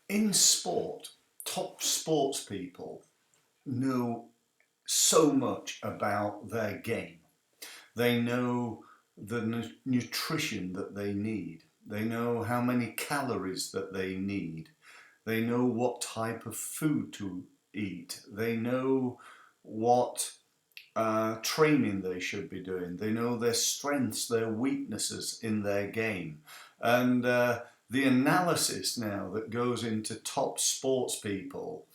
In sport, top sports people know so much about their game. They know the nutrition that they need. They know how many calories that they need. They know what type of food to eat. They know what training they should be doing. They know their strengths, their weaknesses in their game. And the analysis now that goes into top sports people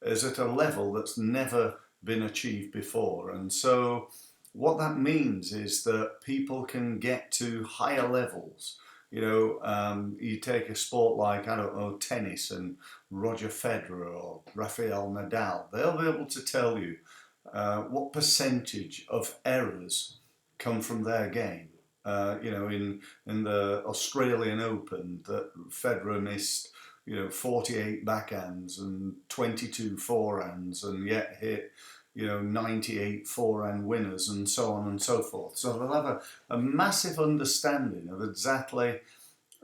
is at a level that's never been achieved before. And so, what that means is that people can get to higher levels. You take a sport like, I don't know, tennis and Roger Federer or Rafael Nadal, they'll be able to tell you what percentage of errors come from their game. In the Australian Open, that Federer missed, 48 backhands and 22 forehands, and yet hit, 98 forehand winners, and so on and so forth. So they'll have a massive understanding of exactly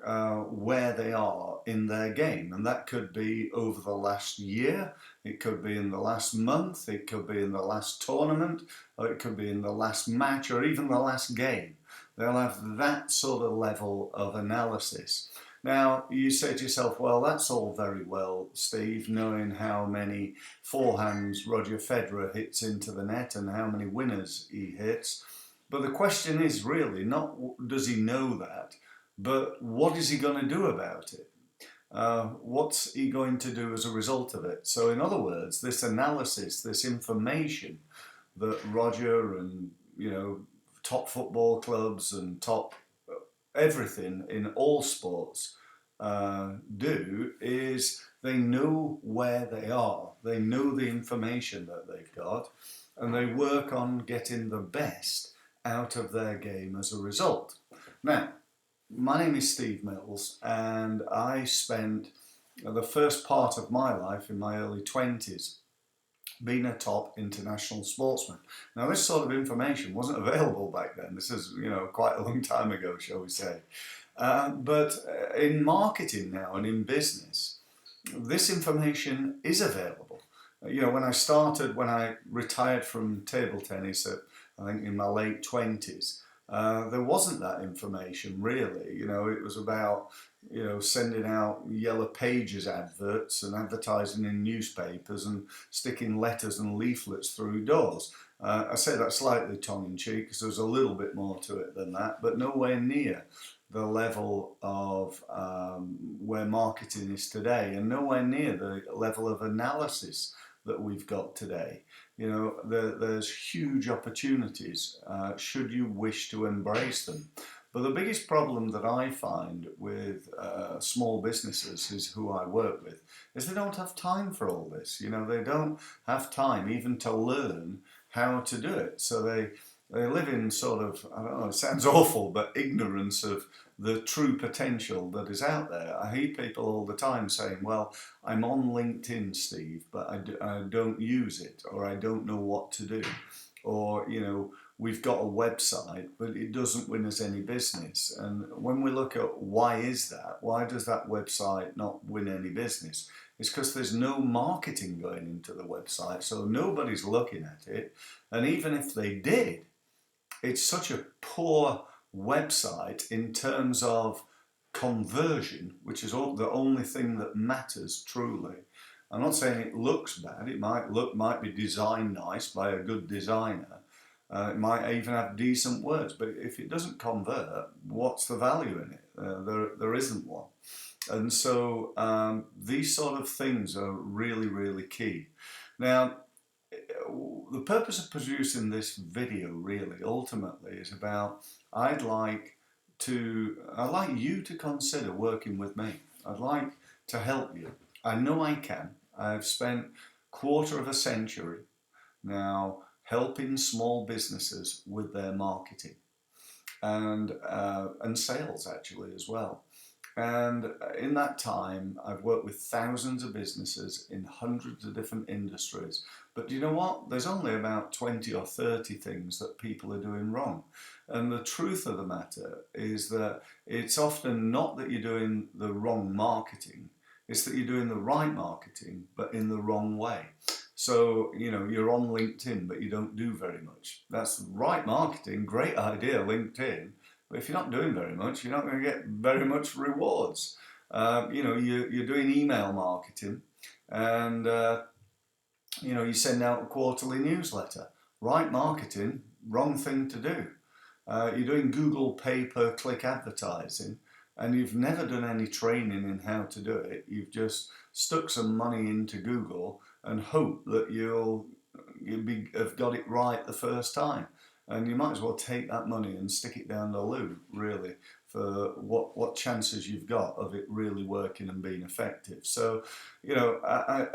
where they are in their game, and that could be over the last year, it could be in the last month, it could be in the last tournament, or it could be in the last match, or even the last game. They'll have that sort of level of analysis. Now, you say to yourself, well, that's all very well, Steve, knowing how many forehands Roger Federer hits into the net and how many winners he hits. But the question is really not does he know that, but what is he going to do about it? What's he going to do as a result of it? So, in other words, this analysis, this information that Roger and top football clubs and top everything in all sports do is they know where they are. They know the information that they've got, and they work on getting the best out of their game as a result. Now, my name is Steve Mills, and I spent the first part of my life in my early 20s being a top international sportsman. Now, this sort of information wasn't available back then. This is, quite a long time ago, shall we say. But in marketing now and in business, this information is available. When I retired from table tennis at, I think, in my late 20s, there wasn't that information really. It was about, sending out Yellow Pages adverts and advertising in newspapers and sticking letters and leaflets through doors. I say that slightly tongue-in-cheek because there's a little bit more to it than that, but nowhere near the level of where marketing is today, and nowhere near the level of analysis that we've got today. There's huge opportunities should you wish to embrace them. But the biggest problem that I find with small businesses is who I work with is they don't have time for all this. They don't have time even to learn how to do it. So they live in sort of, I don't know, it sounds awful, but ignorance of the true potential that is out there. I hear people all the time saying, well, I'm on LinkedIn, Steve, but I don't use it, or I don't know what to do. Or, we've got a website, but it doesn't win us any business. And when we look at why is that, why does that website not win any business? It's because there's no marketing going into the website, so nobody's looking at it. And even if they did, it's such a poor website in terms of conversion, which is the only thing that matters truly. I'm not saying it looks bad. It might be designed nice by a good designer. It might even have decent words, but if it doesn't convert, what's the value in it? There isn't one. And so these sort of things are really, really key. Now, the purpose of producing this video really ultimately is about I'd like you to consider working with me. I'd like to help you. I know I can. I've spent quarter of a century now helping small businesses with their marketing and sales actually as well. And in that time, I've worked with thousands of businesses in hundreds of different industries. But do you know what? There's only about 20 or 30 things that people are doing wrong. And the truth of the matter is that it's often not that you're doing the wrong marketing. It's that you're doing the right marketing, but in the wrong way. So, you know, you're on LinkedIn, but you don't do very much. That's right marketing, great idea, LinkedIn. But if you're not doing very much, you're not going to get very much rewards. You know, you're doing email marketing, and you know, you send out a quarterly newsletter. Right marketing, wrong thing to do. You're doing Google pay-per-click advertising, and you've never done any training in how to do it. You've just stuck some money into Google and hope that have got it right the first time. And you might as well take that money and stick it down the loo, really, for what chances you've got of it really working and being effective. So, you know,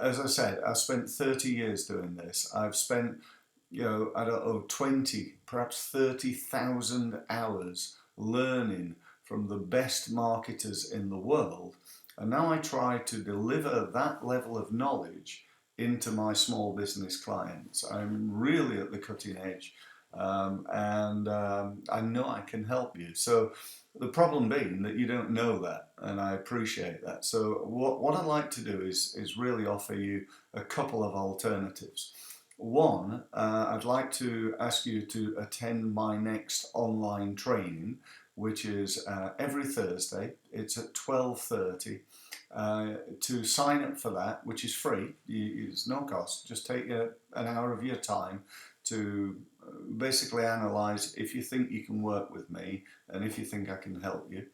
as I said, I've spent 30 years doing this. I've spent, you know, I don't know, 20, perhaps 30,000 hours learning from the best marketers in the world. And now I try to deliver that level of knowledge into my small business clients. I'm really at the cutting edge, and I know I can help you. So the problem being that you don't know that, and I appreciate that. So what I'd like to do is really offer you a couple of alternatives. One, I'd like to ask you to attend my next online training, which is every Thursday. It's at 12:30. To sign up for that, which is free, it's no cost. Just take an hour of your time to basically analyse if you think you can work with me and if you think I can help you.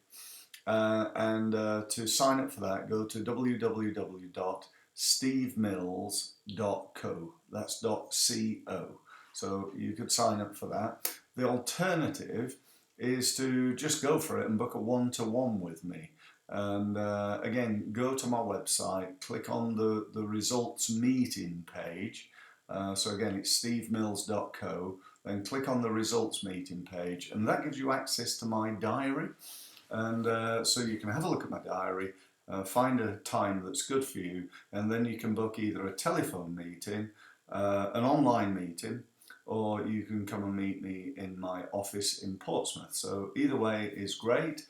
And to sign up for that, go to www.stevemills.co. That's .co. So you could sign up for that. The alternative is to just go for it and book a one-to-one with me. And again, go to my website, click on the results meeting page. So again, it's stevemills.co. Then click on the results meeting page, and that gives you access to my diary. And so you can have a look at my diary, find a time that's good for you, and then you can book either a telephone meeting, an online meeting, or you can come and meet me in my office in Portsmouth. So either way is great.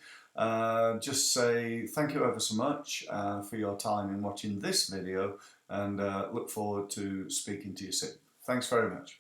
Just say thank you ever so much for your time in watching this video, and look forward to speaking to you soon. Thanks very much.